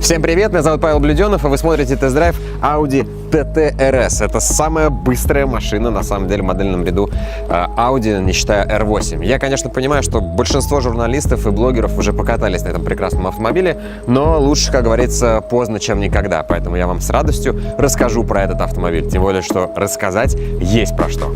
Всем привет, меня зовут Павел Блюденов, и вы смотрите тест-драйв Audi TT RS. Это самая быстрая машина, на самом деле, в модельном ряду Audi, не считая R8. Я, конечно, понимаю, что большинство журналистов и блогеров уже покатались на этом прекрасном автомобиле, но лучше, как говорится, поздно, чем никогда. Поэтому я вам с радостью расскажу про этот автомобиль. Тем более, что рассказать есть про что.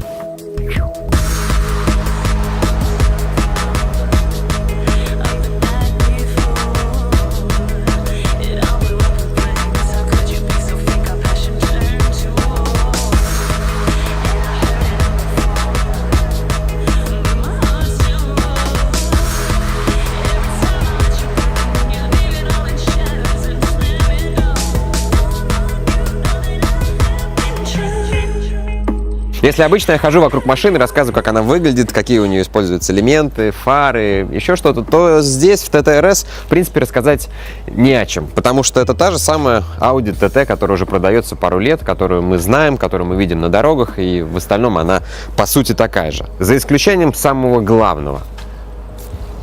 Если обычно я хожу вокруг машины, рассказываю, как она выглядит, какие у нее используются элементы, фары, еще что-то, то здесь, в TT RS, в принципе, рассказать не о чем. Потому что это та же самая Audi TT, которая уже продается пару лет, которую мы знаем, которую мы видим на дорогах, и в остальном она, по сути, такая же. За исключением самого главного —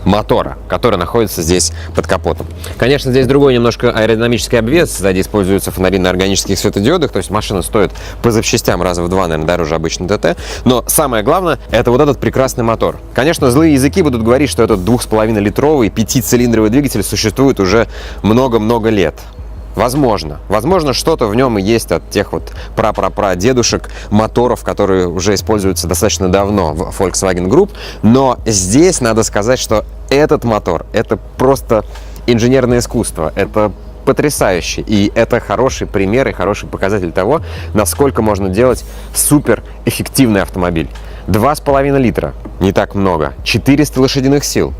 мотора, который находится здесь под капотом. Конечно, здесь другой немножко аэродинамический обвес. Сзади используются фонари на органических светодиодах, то есть машина стоит по запчастям раза в 2, наверное, дороже обычной ТТ. Но самое главное — это вот этот прекрасный мотор. Конечно, злые языки будут говорить, что этот 2,5-литровый 5-цилиндровый двигатель существует уже много-много лет. Возможно, что-то в нем и есть от тех вот пра-пра-пра-дедушек моторов, которые уже используются достаточно давно в Volkswagen Group. Но здесь надо сказать, что этот мотор — это просто инженерное искусство. Это потрясающе. И это хороший пример и хороший показатель того, насколько можно делать суперэффективный автомобиль. 2,5 литра, не так много. 400 лошадиных сил.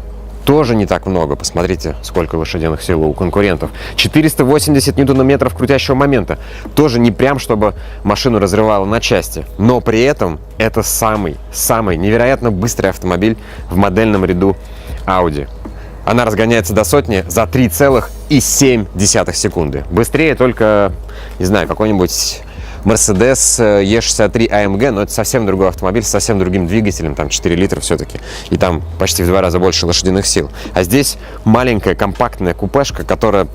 Тоже не так много. Посмотрите, сколько лошадиных сил у конкурентов. 480 ньютон-метров крутящего момента. Тоже не прям, чтобы машину разрывало на части. Но при этом это самый невероятно быстрый автомобиль в модельном ряду Audi. Она разгоняется до сотни за 3,7 секунды. Быстрее только, не знаю, какой-нибудь Mercedes E63 AMG, но это совсем другой автомобиль с совсем другим двигателем, там 4 литра все-таки, и там почти в 2 раза больше лошадиных сил. А здесь маленькая компактная купешка, которая,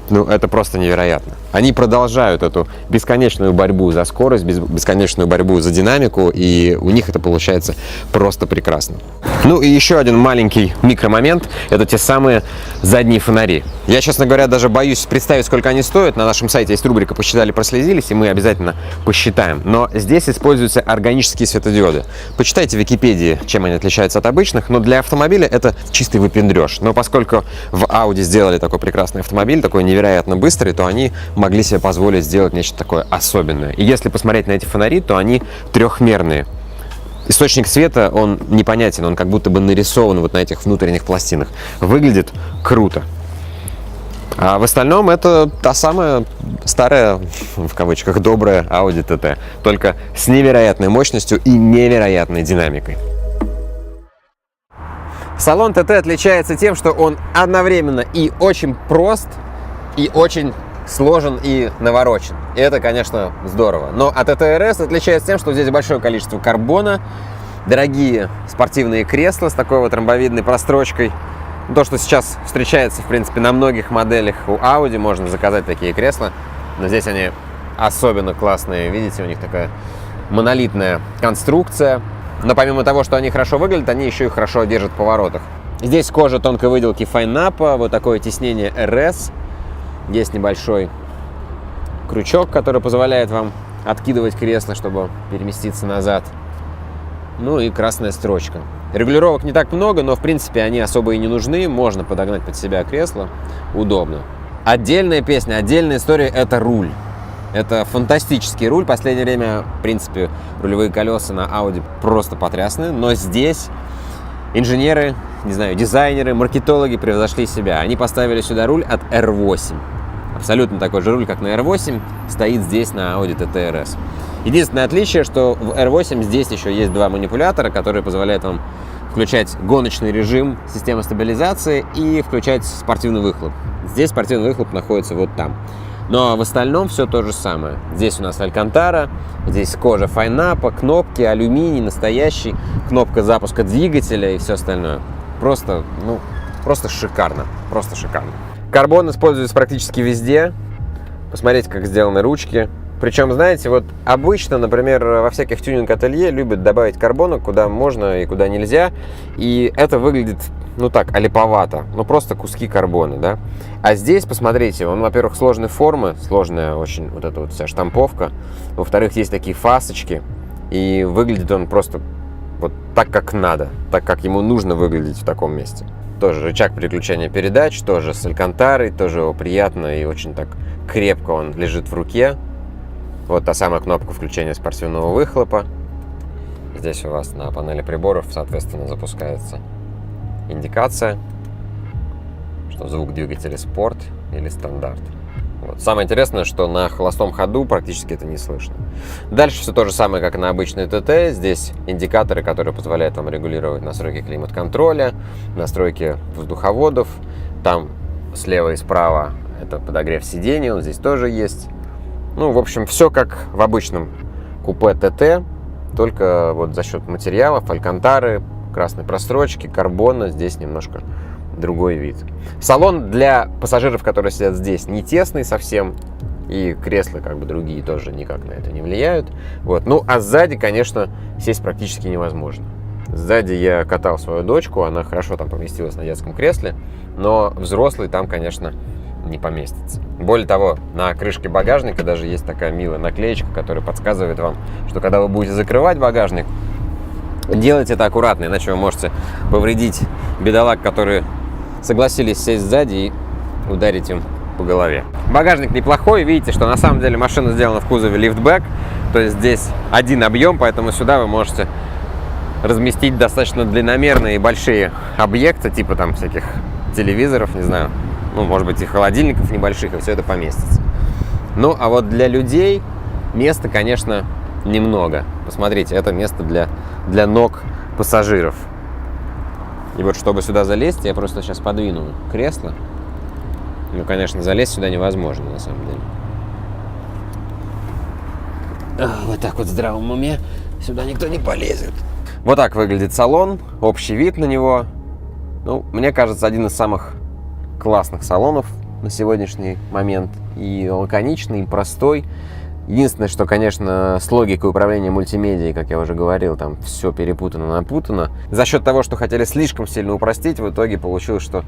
это просто невероятно. Они продолжают эту бесконечную борьбу за скорость, бесконечную борьбу за динамику, и у них это получается просто прекрасно. Ну и еще один маленький микромомент — это те самые задние фонари. Я, честно говоря, даже боюсь представить, сколько они стоят. На нашем сайте есть рубрика «Посчитали, прослезились», и мы обязательно посчитаем. Но здесь используются органические светодиоды. Почитайте в Википедии, чем они отличаются от обычных, но для автомобиля это чистый выпендрёж. Но поскольку в Audi сделали такой прекрасный автомобиль, такой невероятно быстрый, то они могли себе позволить сделать нечто такое особенное. И если посмотреть на эти фонари, то они трехмерные. Источник света, он непонятен, он как будто бы нарисован вот на этих внутренних пластинах. Выглядит круто. А в остальном это та самая старая, в кавычках, добрая Audi TT, только с невероятной мощностью и невероятной динамикой. Салон TT отличается тем, что он одновременно и очень прост, и очень сложен и наворочен. И это, конечно, здорово. Но от TT RS отличается тем, что здесь большое количество карбона, дорогие спортивные кресла с такой вот ромбовидной прострочкой. То, что сейчас встречается, в принципе, на многих моделях у Audi, можно заказать такие кресла. Но здесь они особенно классные. Видите, у них такая монолитная конструкция. Но помимо того, что они хорошо выглядят, они еще и хорошо держат в поворотах. Здесь кожа тонкой выделки Файнапа, вот такое тиснение RS. Есть небольшой крючок, который позволяет вам откидывать кресло, чтобы переместиться назад. Ну и красная строчка. Регулировок не так много, но в принципе они особо и не нужны. Можно подогнать под себя кресло. Удобно. Отдельная песня, отдельная история — это руль. Это фантастический руль. В последнее время, в принципе, рулевые колеса на Audi просто потрясные. Но здесь инженеры, не знаю, дизайнеры, маркетологи превзошли себя. Они поставили сюда руль от R8. Абсолютно такой же руль, как на R8, стоит здесь на Audi TT RS. Единственное отличие, что в R8 здесь еще есть два манипулятора, которые позволяют вам включать гоночный режим системы стабилизации и включать спортивный выхлоп. Здесь спортивный выхлоп находится вот там. Но в остальном все то же самое. Здесь у нас алькантара, здесь кожа Файнапа, кнопки, алюминий настоящий, кнопка запуска двигателя и все остальное. Просто шикарно, просто шикарно. Карбон используется практически везде. Посмотрите, как сделаны ручки. Причем, знаете, вот обычно, например, во всяких тюнинг-ателье любят добавить карбона куда можно и куда нельзя. И это выглядит, ну так, олиповато. Ну, просто куски карбона, да. А здесь, посмотрите, он, во-первых, сложной формы. Сложная очень вот эта вот вся штамповка. Во-вторых, есть такие фасочки. И выглядит он просто вот так, как надо. Так, как ему нужно выглядеть в таком месте. Тоже рычаг переключения передач, тоже с алькантарой. Тоже его приятно и очень так крепко он лежит в руке. Вот та самая кнопка включения спортивного выхлопа. Здесь у вас на панели приборов, соответственно, запускается индикация, что звук двигателя спорт или стандарт. Вот. Самое интересное, что на холостом ходу практически это не слышно. Дальше все то же самое, как на обычной ТТ. Здесь индикаторы, которые позволяют вам регулировать настройки климат-контроля, настройки воздуховодов. Там слева и справа это подогрев сидений, он здесь тоже есть. Ну, в общем, все как в обычном купе ТТ, только вот за счет материалов, алькантары, красной прострочки, карбона, здесь немножко другой вид. Салон для пассажиров, которые сидят здесь, не тесный совсем, и кресла как бы другие тоже никак на это не влияют. Вот. Ну, а сзади, конечно, сесть практически невозможно. Сзади я катал свою дочку, она хорошо там поместилась на детском кресле, но взрослый там, конечно, не поместится. Более того, на крышке багажника даже есть такая милая наклеечка, которая подсказывает вам, что когда вы будете закрывать багажник, делайте это аккуратно, иначе вы можете повредить бедолаг, которые согласились сесть сзади, и ударить им по голове. Багажник неплохой, видите, что на самом деле машина сделана в кузове лифтбэк, то есть здесь один объем, поэтому сюда вы можете разместить достаточно длинномерные и большие объекты, типа там всяких телевизоров, не знаю, ну, может быть, и холодильников небольших, и все это поместится. Ну, а вот для людей места, конечно, немного. Посмотрите, это место для ног пассажиров. И вот, чтобы сюда залезть, я просто сейчас подвину кресло. Ну, конечно, залезть сюда невозможно, на самом деле. Вот так вот в здравом уме сюда никто не полезет. Вот так выглядит салон, общий вид на него. Ну, мне кажется, один из самых классных салонов на сегодняшний момент. И лаконичный, и простой. Единственное, что, конечно, с логикой управления мультимедией, как я уже говорил, там все перепутано, напутано. За счет того, что хотели слишком сильно упростить, в итоге получилось, что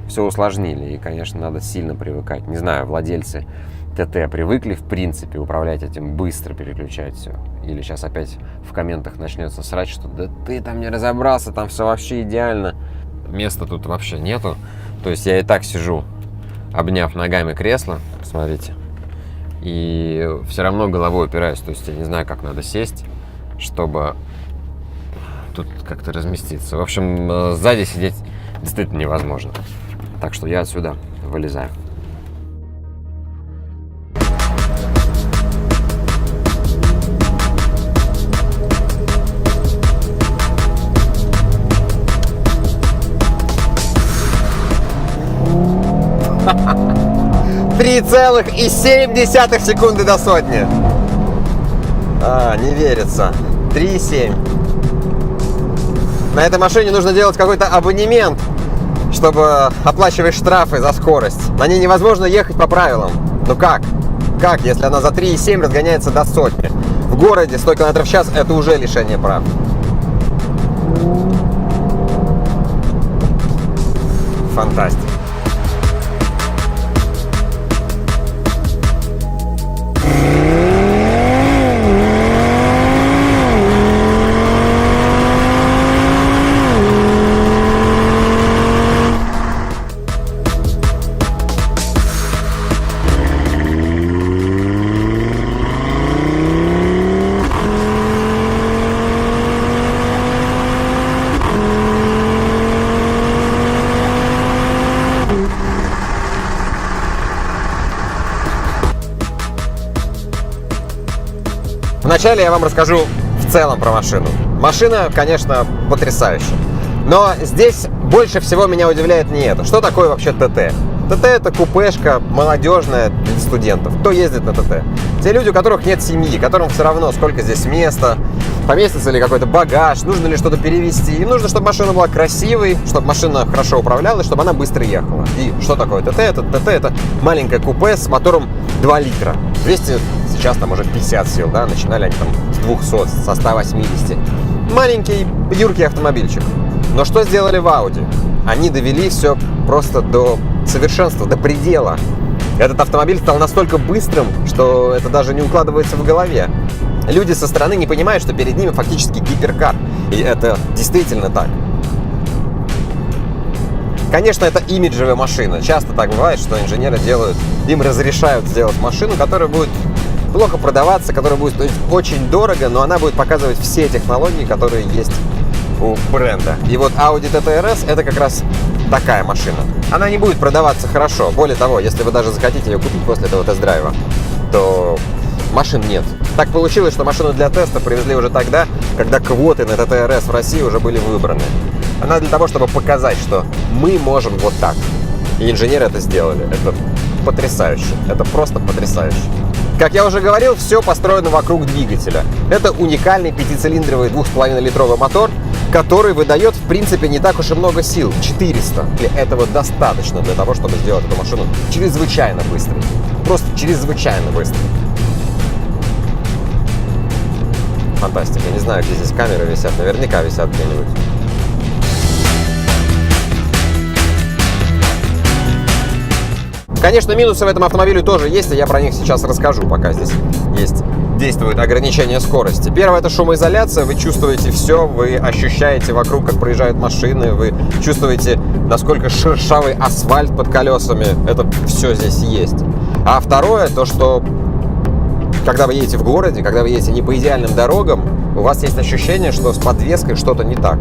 все усложнили. И, конечно, надо сильно привыкать. Не знаю, владельцы ТТ привыкли, в принципе, управлять этим, быстро переключать все. Или сейчас опять в комментах начнется срать, что да ты там не разобрался, там все вообще идеально. Места тут вообще нету. То есть я и так сижу, обняв ногами кресло, посмотрите, и все равно головой упираюсь. То есть я не знаю, как надо сесть, чтобы тут как-то разместиться. В общем, сзади сидеть действительно невозможно. Так что я отсюда вылезаю. Целых и 0,7 секунды до сотни. Не верится. 3,7. На этой машине нужно делать какой-то абонемент, чтобы оплачивать штрафы за скорость. На ней невозможно ехать по правилам. Ну как? Как, если она за 3,7 разгоняется до сотни? В городе 100 км в час это уже лишение прав. Фантастика. Вначале я вам расскажу в целом про машину. Машина, конечно, потрясающая. Но здесь больше всего меня удивляет не это. Что такое вообще ТТ? ТТ — это купешка молодежная для студентов. Кто ездит на ТТ? Те люди, у которых нет семьи, которым все равно, сколько здесь места, поместится ли какой-то багаж, нужно ли что-то перевезти. Им нужно, чтобы машина была красивой, чтобы машина хорошо управлялась, чтобы она быстро ехала. И что такое ТТ? Это маленькое купе с мотором 2 литра. 200, сейчас там уже 50 сил, да, начинали они там с 200, со 180. Маленький, юркий автомобильчик. Но что сделали в Audi? Они довели все просто до совершенства, до предела. Этот автомобиль стал настолько быстрым, что это даже не укладывается в голове. Люди со стороны не понимают, что перед ними фактически гиперкар. И это действительно так. Конечно, это имиджевая машина. Часто так бывает, что инженеры делают, им разрешают сделать машину, которая будет плохо продаваться, которая будет стоить очень дорого, но она будет показывать все технологии, которые есть у бренда. И вот Audi TT RS это как раз такая машина. Она не будет продаваться хорошо. Более того, если вы даже захотите ее купить после этого тест-драйва, то машин нет. Так получилось, что машину для теста привезли уже тогда, когда квоты на TT RS в России уже были выбраны. Она для того, чтобы показать, что мы можем вот так. И инженеры это сделали. Это потрясающе. Это просто потрясающе. Как я уже говорил, все построено вокруг двигателя. Это уникальный 5-цилиндровый 2,5-литровый мотор, который выдает, в принципе, не так уж и много сил. 400. И этого достаточно для того, чтобы сделать эту машину чрезвычайно быстрой. Просто чрезвычайно быстрой. Фантастика. Я не знаю, где здесь камеры висят. Наверняка висят где-нибудь. Конечно, минусы в этом автомобиле тоже есть, и я про них сейчас расскажу, пока здесь действует ограничение скорости. Первое – это шумоизоляция. Вы чувствуете все, вы ощущаете вокруг, как проезжают машины, вы чувствуете, насколько шершавый асфальт под колесами. Это все здесь есть. А второе – то, что когда вы едете в городе, когда вы едете не по идеальным дорогам, у вас есть ощущение, что с подвеской что-то не так.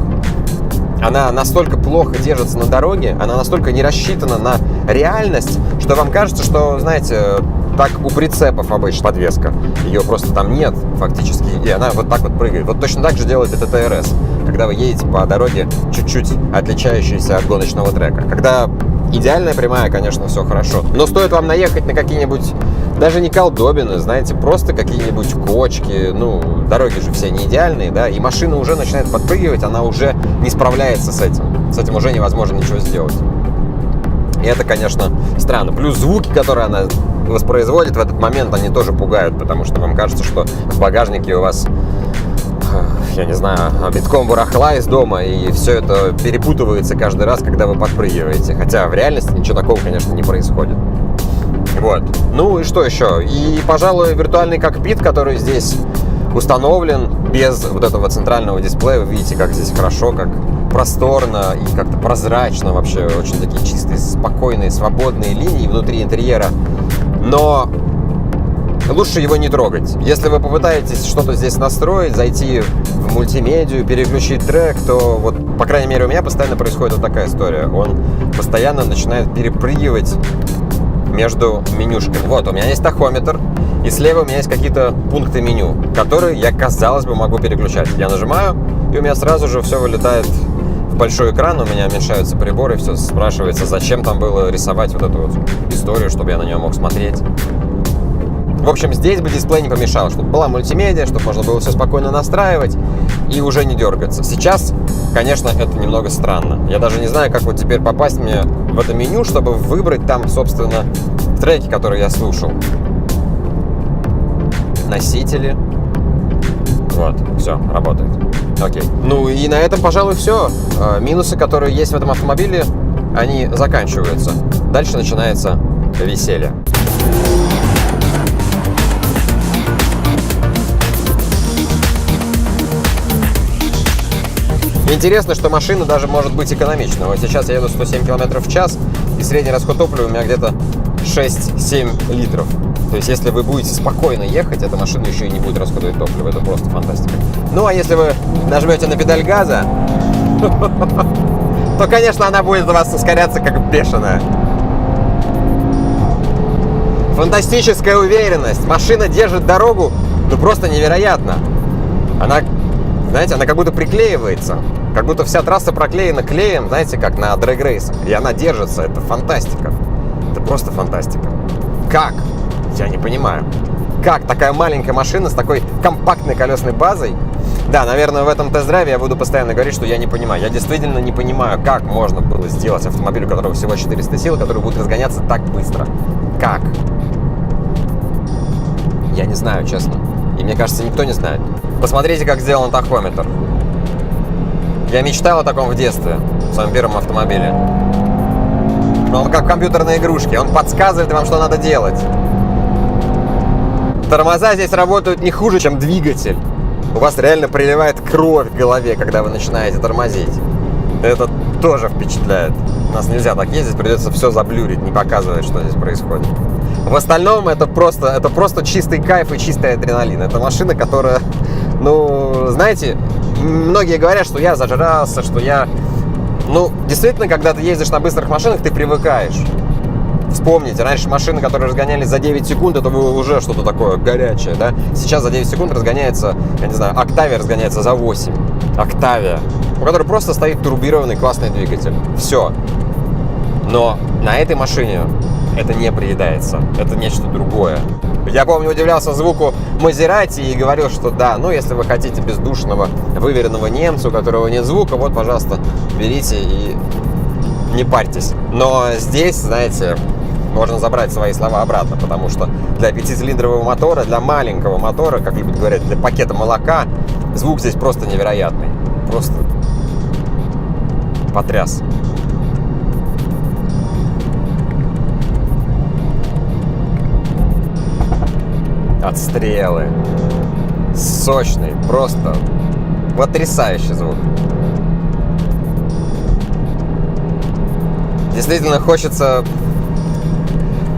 Она настолько плохо держится на дороге, она настолько не рассчитана на реальность, что вам кажется, что, знаете, так у прицепов обычно подвеска. Ее просто там нет фактически, и она вот так вот прыгает. Вот точно так же делает этот ТРС, когда вы едете по дороге, чуть-чуть отличающейся от гоночного трека. Когда идеальная прямая, конечно, все хорошо. Но стоит вам наехать на какие-нибудь, даже не колдобины, знаете, просто какие-нибудь кочки, ну, дороги же все не идеальные, да, и машина уже начинает подпрыгивать, она уже не справляется с этим. С этим уже невозможно ничего сделать. И это, конечно, странно. Плюс звуки, которые она воспроизводит в этот момент, они тоже пугают, потому что вам кажется, что в багажнике у вас, я не знаю, битком барахла из дома, и все это перепутывается каждый раз, когда вы подпрыгиваете. Хотя в реальности ничего такого, конечно, не происходит. Вот. Ну и что еще? И, пожалуй, виртуальный кокпит, который здесь установлен без вот этого центрального дисплея. Вы видите, как здесь хорошо, как просторно и как-то прозрачно. Вообще очень такие чистые, спокойные, свободные линии внутри интерьера. Но лучше его не трогать. Если вы попытаетесь что-то здесь настроить, зайти в мультимедию, переключить трек, то вот, по крайней мере, у меня постоянно происходит вот такая история. Он постоянно начинает перепрыгивать между менюшками. Вот, у меня есть тахометр, и слева у меня есть какие-то пункты меню, которые я, казалось бы, могу переключать. Я нажимаю, и у меня сразу же все вылетает в большой экран, у меня уменьшаются приборы, все спрашивается, зачем там было рисовать вот эту вот историю, чтобы я на нее мог смотреть. В общем, здесь бы дисплей не помешал, чтобы была мультимедиа, чтобы можно было все спокойно настраивать и уже не дергаться. Сейчас, конечно, это немного странно. Я даже не знаю, как вот теперь попасть мне в это меню, чтобы выбрать там, собственно, треки, которые я слушал. Носители. Вот, все, работает. Окей. Ну и на этом, пожалуй, все. Минусы, которые есть в этом автомобиле, они заканчиваются. Дальше начинается веселье. Интересно, что машина даже может быть экономичной. Вот сейчас я еду 107 км в час, и средний расход топлива у меня где-то 6-7 литров. То есть, если вы будете спокойно ехать, эта машина еще и не будет расходовать топливо. Это просто фантастика. Ну, а если вы нажмете на педаль газа, то, конечно, она будет у вас ускоряться как бешеная. Фантастическая уверенность. Машина держит дорогу, ну, просто невероятно. Она, знаете, она как будто приклеивается. Как будто вся трасса проклеена клеем, знаете, как на дрэг-рейсах. И она держится. Это фантастика. Это просто фантастика. Как? Я не понимаю. Как такая маленькая машина с такой компактной колесной базой Да, наверное, в этом тест-драйве я буду постоянно говорить, что я не понимаю. Я действительно не понимаю, как можно было сделать автомобиль, у которого всего 400 сил, который будет разгоняться так быстро. Как? Я не знаю, честно. И мне кажется, никто не знает. Посмотрите, как сделан тахометр. Я мечтал о таком в детстве, в своем первом автомобиле. Но он как в компьютерной игрушке. Он подсказывает вам, что надо делать. Тормоза здесь работают не хуже, чем двигатель. У вас реально приливает кровь в голове, когда вы начинаете тормозить. Это тоже впечатляет. У нас нельзя так ездить, придется все заблюрить, не показывать, что здесь происходит. В остальном это просто чистый кайф и чистый адреналин. Это машина, которая, ну, знаете, многие говорят, что я зажрался, что я... Ну, действительно, когда ты ездишь на быстрых машинах, ты привыкаешь. Вспомните, раньше машины, которые разгонялись за 9 секунд, это было уже что-то такое горячее, да? Сейчас за 9 секунд разгоняется, я не знаю, Octavia разгоняется за 8. Octavia, у которой просто стоит турбированный классный двигатель. Все. Но на этой машине это не приедается. Это нечто другое. Я помню, удивлялся звуку Мазерати и говорил, что да, ну если вы хотите бездушного, выверенного немца, у которого нет звука, вот, пожалуйста, берите и не парьтесь. Но здесь, знаете, можно забрать свои слова обратно, потому что для 5-цилиндрового мотора, для маленького мотора, как любят говорить, для пакета молока, звук здесь просто невероятный. Просто потряс. Отстрелы. Сочный, просто потрясающий звук. Действительно хочется...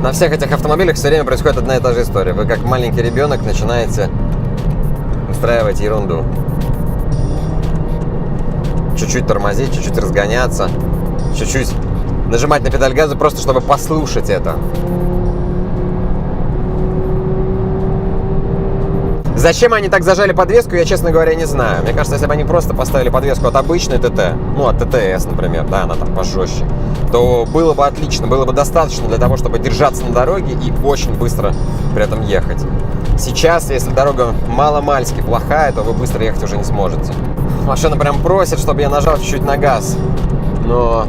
На всех этих автомобилях все время происходит одна и та же история. Вы как маленький ребенок начинаете устраивать ерунду. Чуть-чуть тормозить, чуть-чуть разгоняться, чуть-чуть нажимать на педаль газа, просто чтобы послушать это. Зачем они так зажали подвеску, я, честно говоря, не знаю. Мне кажется, если бы они просто поставили подвеску от обычной ТТ, ну, от ТТС, например, да, она там пожестче, то было бы отлично, было бы достаточно для того, чтобы держаться на дороге и очень быстро при этом ехать. Сейчас, если дорога мало-мальски плохая, то вы быстро ехать уже не сможете. Машина прям просит, чтобы я нажал чуть-чуть на газ. Но...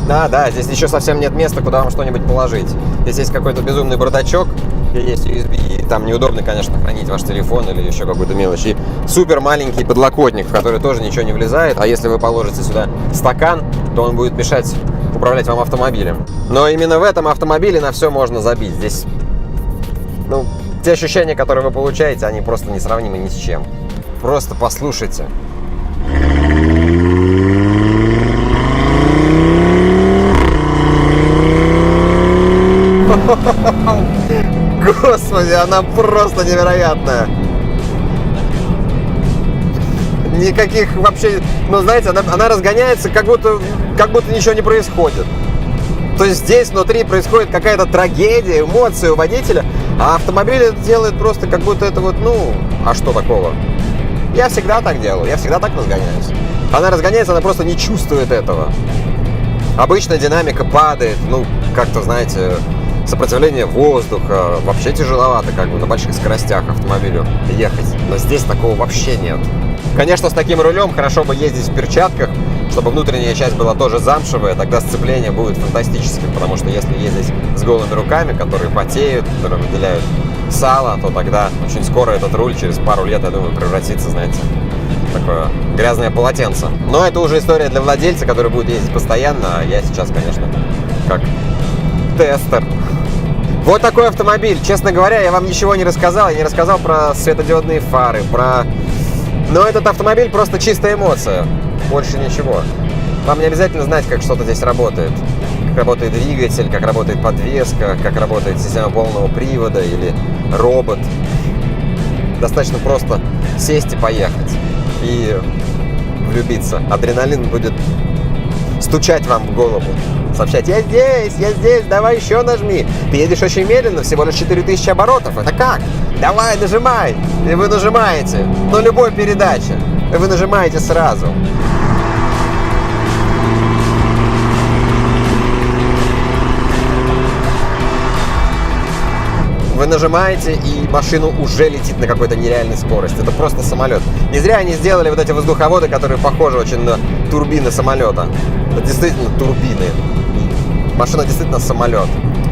Да, здесь еще совсем нет места, куда вам что-нибудь положить. Здесь есть какой-то безумный бардачок, где есть USB, и там неудобно, конечно, хранить ваш телефон или еще какую-то мелочь. И супер маленький подлокотник, в который тоже ничего не влезает. А если вы положите сюда стакан, то он будет мешать управлять вам автомобилем. Но именно в этом автомобиле на все можно забить. Здесь, ну, те ощущения, которые вы получаете, они просто несравнимы ни с чем. Просто послушайте. Господи, она просто невероятная. Никаких вообще... Ну, знаете, она разгоняется, как будто ничего не происходит. То есть здесь внутри происходит какая-то трагедия, эмоции у водителя, а автомобиль это делает просто как будто это вот, ну, а что такого? Я всегда так делаю, я всегда так разгоняюсь. Она разгоняется, она просто не чувствует этого. Обычно динамика падает, ну, как-то, знаете, сопротивление воздуха. Вообще тяжеловато, как бы, на больших скоростях автомобилю ехать. Но здесь такого вообще нет. Конечно, с таким рулем хорошо бы ездить в перчатках, чтобы внутренняя часть была тоже замшевая, тогда сцепление будет фантастическим, потому что если ездить с голыми руками, которые потеют, которые выделяют сало, то тогда очень скоро этот руль через пару лет, я думаю, превратится, знаете, в такое грязное полотенце. Но это уже история для владельца, который будет ездить постоянно, а я сейчас, конечно, как тестер. Вот такой автомобиль. Честно говоря, я вам ничего не рассказал. Я не рассказал про светодиодные фары, Но этот автомобиль просто чистая эмоция. Больше ничего. Вам не обязательно знать, как что-то здесь работает. Как работает двигатель, как работает подвеска, как работает система полного привода или робот. Достаточно просто сесть и поехать. И влюбиться. Адреналин будет стучать вам в голову. Сообщать: я здесь, давай еще нажми. Ты едешь очень медленно, всего лишь 4000 оборотов. Это как? Давай, нажимай. И вы нажимаете. На любой передаче. И вы нажимаете сразу. Вы нажимаете, и машина уже летит на какой-то нереальной скорости. Это просто самолет. Не зря они сделали вот эти воздуховоды, которые похожи очень на турбины самолета. Это действительно турбины. Машина действительно самолет.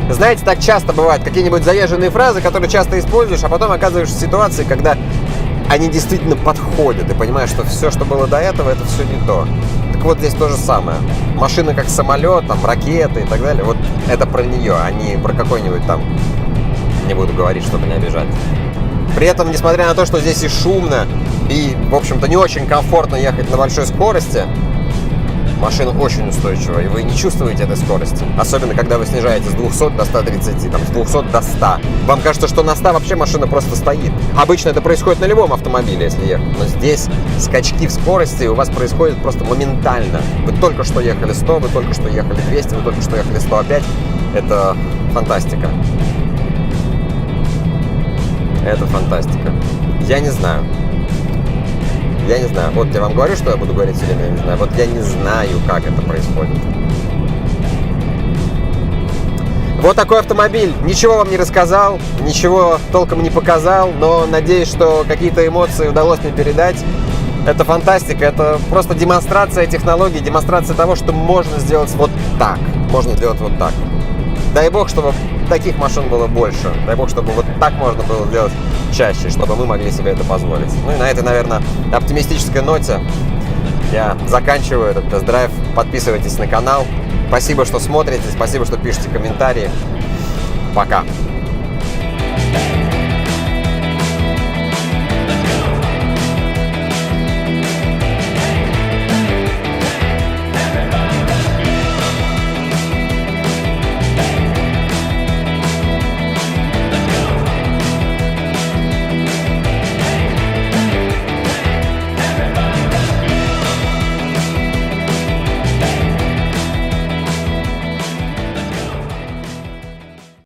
Знаете, так часто бывает, какие-нибудь заезженные фразы, которые часто используешь, а потом оказываешься в ситуации, когда они действительно подходят. И понимаешь, что все, что было до этого, это все не то. Так вот, здесь то же самое. Машина как самолет, там, ракеты и так далее. Вот это про нее, а не про какой-нибудь там... Не буду говорить, чтобы не обижать. При этом, несмотря на то, что здесь и шумно, и, в общем-то, не очень комфортно ехать на большой скорости, машина очень устойчивая, и вы не чувствуете этой скорости. Особенно, когда вы снижаете с 200 до 130, там, с 200 до 100. Вам кажется, что на 100 вообще машина просто стоит. Обычно это происходит на любом автомобиле, если ехать. Но здесь скачки в скорости у вас происходят просто моментально. Вы только что ехали 100, вы только что ехали 200, вы только что ехали 105. Это фантастика. Это фантастика. Я не знаю. Вот я вам говорю, что я буду говорить все время, я не знаю. Вот я не знаю, как это происходит. Вот такой автомобиль. Ничего вам не рассказал, ничего толком не показал, но надеюсь, что какие-то эмоции удалось мне передать. Это фантастика, это просто демонстрация технологий, демонстрация того, что можно сделать вот так. Можно сделать вот так. Дай бог, чтобы таких машин было больше. Дай бог, чтобы вот так можно было сделать чаще, чтобы мы могли себе это позволить. Ну и на этой, наверное, оптимистической ноте я заканчиваю этот тест-драйв. Подписывайтесь на канал. Спасибо, что смотрите, спасибо, что пишете комментарии. Пока.